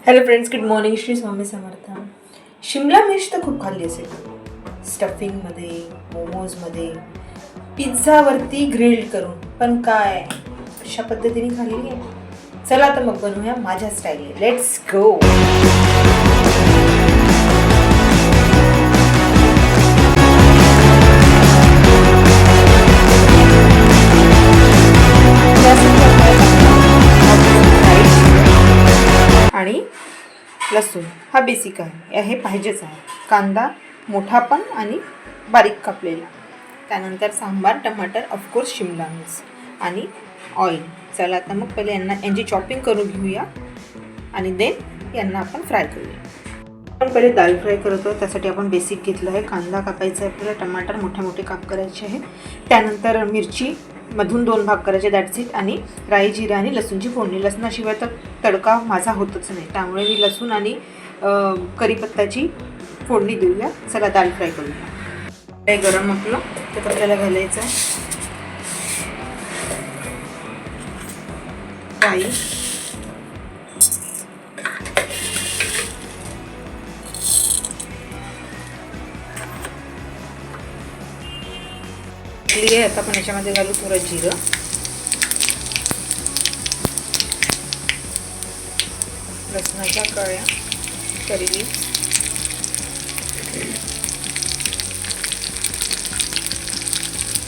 Hello friends, good morning. Shri Swami Samarth. शिमला मिर्च तर खूप खाल्ली असेल, स्टफिंगमध्ये, मोमोजमध्ये, पिझ्झावरती ग्रिल्ड करून. पण काय अशा पद्धतीने खाल्ली आहे. चला तर मग बनवूया माझ्या स्टाईलने. Let's go. आणि लसूण हा बेसिक आहे, हे पाहिजेच आहे. कांदा मोठा पण आणि बारीक कापलेला. त्यानंतर सांबार, टमाटर, ऑफकोर्स शिमला मिर्च आणि ऑइल. चला आता मग पहिले यांची चॉपिंग करून घेऊया आणि देन यांना आपण फ्राय करूया. आपण पहिले दाल फ्राय करतो, त्यासाठी आपण बेसिक घेतलं आहे. कांदा कापायचा आहे आपल्याला, टमाटर मोठे मोठे काप करायचे आहे. त्यानंतर मिरची मधून 2 भाग करायचे, दॅट्स इट. आणि राई, जिरा आणि लसूणची फोडणी. लसणाशिवाय तर तडका माझा होतच नाही, त्यामुळे मी लसूण आणि कढीपत्त्याची फोडणी देऊया. चला दाल फ्राय करूया. काय गरम आपलं तर आपल्याला घालायचं राई, आहे. आता आपण याच्यामध्ये घालू थोडं जिरं, लसणाच्या कळ्या, कढी लीव्स,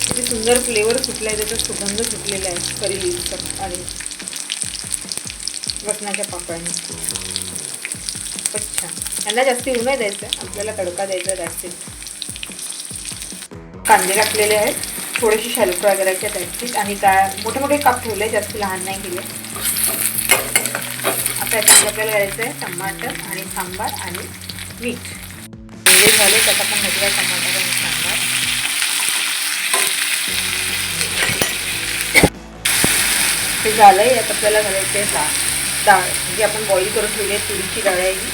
किती सुंदर फ्लेवर सुटला आहे, त्याचा सुगंध सुटलेला आहे कढी लीव्सचा आणि लसणाच्या पाकळ्यांनी. खूपच छान. यांना जास्ती ऊन नाही द्यायचं, आपल्याला तडका द्यायचा. That's it. कांदे टाकलेले आहेत, थोडेसे शॅलो फ्राय करायचे, दॅट्स इट. आणि काय मोठे मोठे काप ठेवले, जास्त लहान नाही केले. आता याच्यामध्ये आपल्याला घालायचं आहे टमाटर आणि सांबार आणि मीठ. कांदे झाले, त्यात आपण घातला टमाटर आणि सांबार. ते झालं आहे. आता आपल्याला घालायचं आहे डाळ, जी आपण बॉईल करून ठेवली आहे, तुरीची डाळ आहे ही.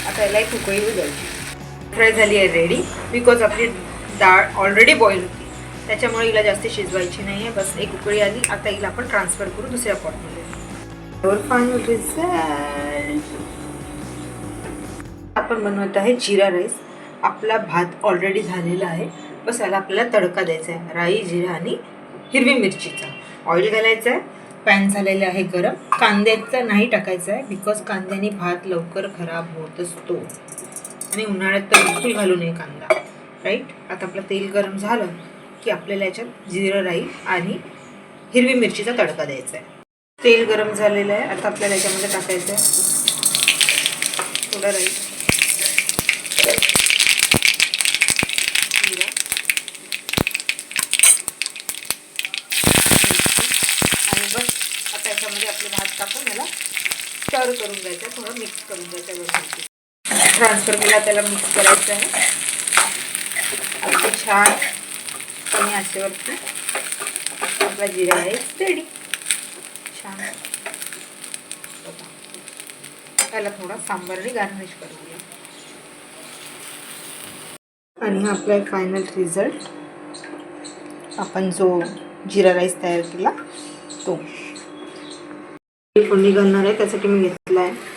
आता याला एक उकळी द्यायची. फ्राय झाली आहे, रेडी. बिकॉज आपली डाळ ऑलरेडी बॉईल होती, त्याच्यामुळे हिला जास्त शिजवायची नाही आहे. बस एक उकळी आली. आता हिला आपण ट्रान्सफर करू दुसऱ्या पॉटमध्ये. फायनल रिझल्ट आपण बनवत आहे जिरा राईस. आपला भात ऑलरेडी झालेला आहे, बस याला आपल्याला तडका द्यायचा आहे. राई, जिरा आणि हिरवी मिरचीचा. ऑइल घालायचं आहे. पॅन झालेलं आहे गरम. कांद्याचं नाही टाकायचं आहे, बिकॉज कांद्याने भात लवकर खराब होत असतो आणि उन्हाळ्यात तर बिलकुल घालू नये कांदा, राईट. आता आपलं तेल गरम झालं की आपल्याला याच्यात जिरं, राई आणि हिरवी मिरचीचा तडका द्यायचा आहे. तेल गरम झालेलं आहे. आता आपल्याला याच्यामध्ये टाकायचं आहे थोडं राई, जिरा, आणि बस आता याच्यामध्ये आपले भात टाकून याला स्टर करून द्यायचं, थोडं मिक्स करून द्यायचं. वरती ट्रान्सफर केला, त्याला मिक्स करायचं आहे अगदी छान कमी आचेवरती. आपला जिरा राईस रेडी. छान. त्याला थोडा सांबारने गार्निश करूया. आणि हा आपला फायनल रिझल्ट. आपण जो जिरा राईस तयार केला तो फोडणी घालणार आहे. त्यासाठी मी घेतला आहे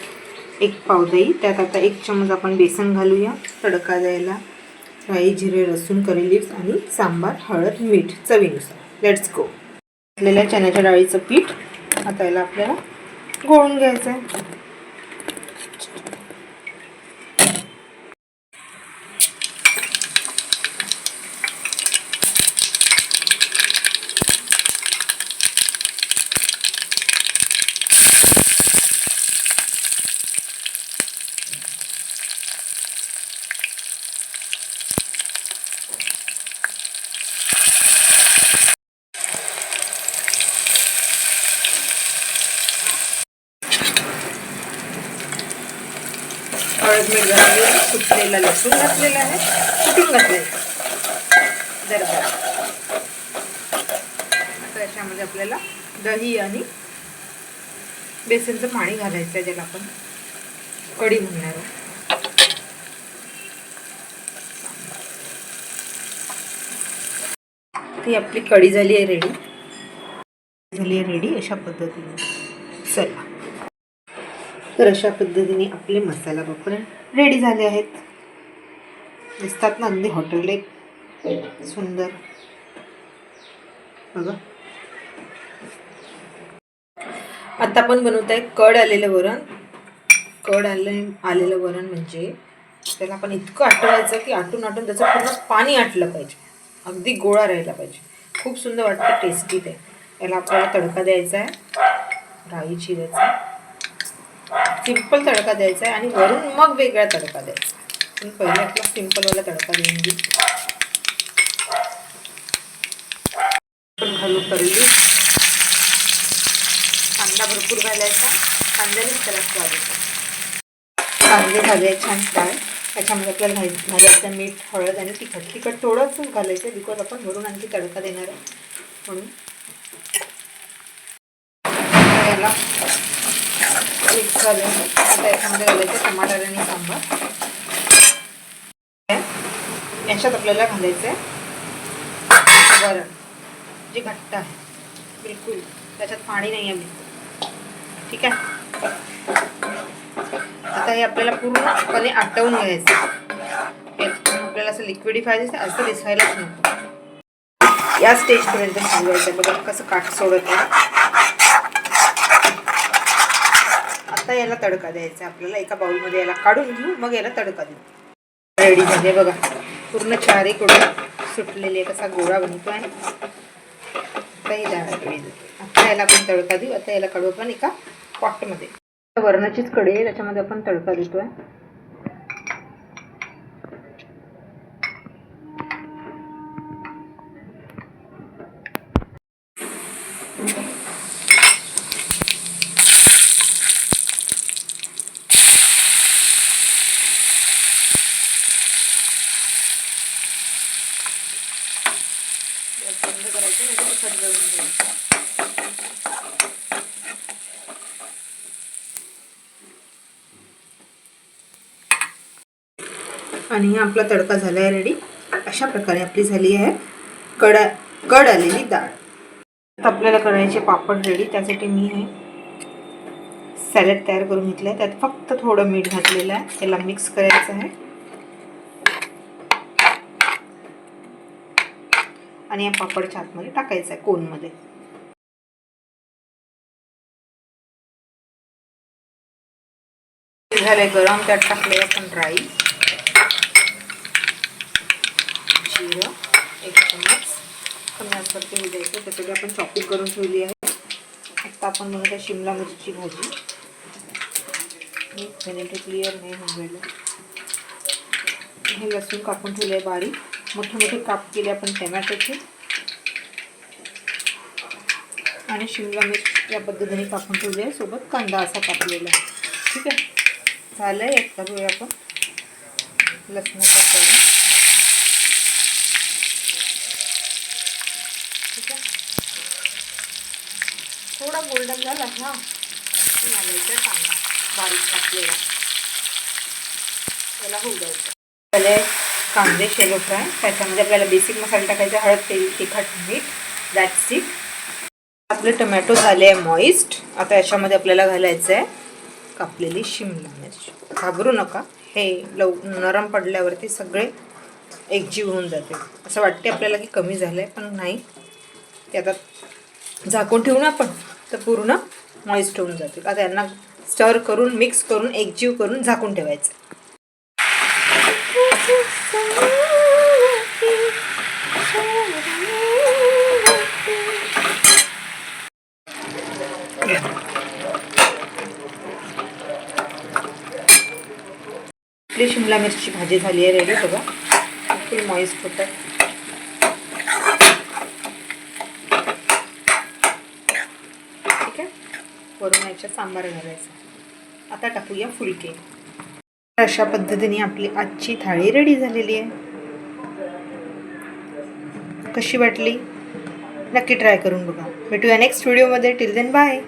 1 पाव दही. त्यात आता 1 चमच आपण बेसन घालूया तडका द्यायला. राई, जिरे, लसूण, कढी लीव्स आणि सांबार, हळद, मीठ चवीनुसार. Let's go. घातलेल्या चण्याच्या डाळीचं पीठ आता याला आपल्याला घोळून घ्यायचं आहे. हळद, मीठ घातलेलं, सुटलेला लसूण घातलेला आहे, कुटून घातलेलं दरदर. आता याच्यामध्ये आपल्याला दही आणि बेसनचं पाणी घालायचं आहे, ज्याला आपण कढी म्हणणार आहोत. ही आपली कढी झाली आहे रेडी. अशा पद्धतीने चला, तर अशा पद्धतीने आपले मसाला पापड रेडी झाले आहेत. दिसतात ना अगदी हॉटेल सुंदर. बघा, आता आपण बनवत आहे कड आलेलं वरण. कड आलेलं वरण म्हणजे त्याला आपण इतकं आटवायचं की आटून आटून त्याचं पूर्ण पाणी आटलं पाहिजे, अगदी गोळा राहायला पाहिजे. खूप सुंदर वाटतं, टेस्टी ते. याला आपल्याला तडका द्यायचा आहे, राई चिरायचा, सिंपल तडका द्यायचा आहे आणि वरून मग वेगळा तडका द्यायचा. पण पहिले आपला सिंपलवाला तडका देऊन देऊ. पण घालू करली, कांदा भरपूर घालायचा, कांद्यानेच त्याला स्वाद येतो. कांदे झाले छान फ्राय. त्याच्यामध्ये आपल्याला घालायचं मीठ, हळद आणि तिखट थोडंच घालायचं बिकॉज आपण वरून आणखी तडका देणार आहे म्हणून. याला मिक्स झालं. आता याच्यामध्ये घालायचं टमाटर आणि सांबार. याच्यात आपल्याला घालायचं आहे वरण, जे घट्ट आहे बिलकुल, त्याच्यात पाणी नाही आहे बिलकुल. ठीक आहे. आता हे आपल्याला पूर्णपणे आटवून घ्यायचं. आपल्याला असं लिक्विडिफाय असं दिसायलाच नको. या स्टेजपर्यंत शिजवायचं. बघा कसं काठ सोडत आहे. आता याला तडका द्यायचा आपल्याला. एका बाउलमध्ये याला काढून घेऊ, मग याला तडका देऊ. रेडी झाले बघा, पूर्ण चारीकडून सुटलेली आहे, कसा गोळा बनतो आहे. आता ही डाळ रेडी झाली. आता याला आपण तडका देऊ. आता याला काढू आपण एका पॉटमध्ये. वरणाचीच कढई आहे, त्याच्यामध्ये आपण तडका देतोय. बंद करायचं, नाही तर तिखट जळून जाईल. आणि आपला तडका झाला आहे रेडी. अशा प्रकारे आपली झाली आहे कड आलेली डाळ. आता आपल्याला करायचे पापड रेडी. त्यासाठी मी हे सॅलड तयार करून घेतलं आहे. त्यात फक्त थोडं मीठ घातलेलं आहे. त्याला मिक्स करायचं आहे आणि या पापडच्या आतमध्ये टाकायचं आहे, कोनमध्ये. झालंय गरम. त्यात टाकले आपण राई, जिरं, 1 चम्मच. कमी आचेवरती हे द्यायचं. त्यासाठी आपण चॉपिंग करून ठेवली आहे. आता आपण बनवत आहे शिमला मिरचीची भाजी. एक मिनिट, क्लिअर नाही होऊन राहिलं. हे लसूण कापून ठेवले आहे बारीक. मोठे मोठे काप केले आपण टमॅटोचे. आणि शिमला मिरच या पद्धतीने कापून ठेवली आहे, सोबत कांदा असा कापलेला आहे. ठीक आहे, झालं आहे. एक करूया आपण लसणाचा तडका. ठीक आहे, थोडा गोल्डन झाला हा, घालायचा कांदा बारीक कापलेला, त्याला होऊ द्यायचं. पहिले कांदे शेलो फ्राय. त्याच्यामध्ये आपल्याला बेसिक मसाला टाकायचा, हळद, तेल, तिखट, मीठ, दॅट्स इट. आपले टमॅटो झाले आहे मॉइस्ट. आता याच्यामध्ये आपल्याला घालायचं आहे कापलेली शिमला मिरची. घाबरू नका, हे नरम पडल्यावरती सगळे एकजीव होऊन जाते. असं वाटते आपल्याला की कमी झालं आहे, पण नाही. ते आता झाकून ठेवून आपण तर पूर्ण मॉइस्ट होऊन जाते. आता यांना स्टर करून, मिक्स करून, एकजीव करून झाकून ठेवायचं. आपली शिमला मिरची भाजी झाली आहे रेडी. बघा फुल मॉइस्ट होतं. ठीक आहे, वरून याच्यात सांबार घालायचा. आता टाकूया फुलके. अशा पद्धतीने आपली आजची थाळी रेडी झालेली आहे. कशी वाटली नक्की ट्राय करून बघा. भेटूया नेक्स्ट व्हिडिओमध्ये. Till then bye.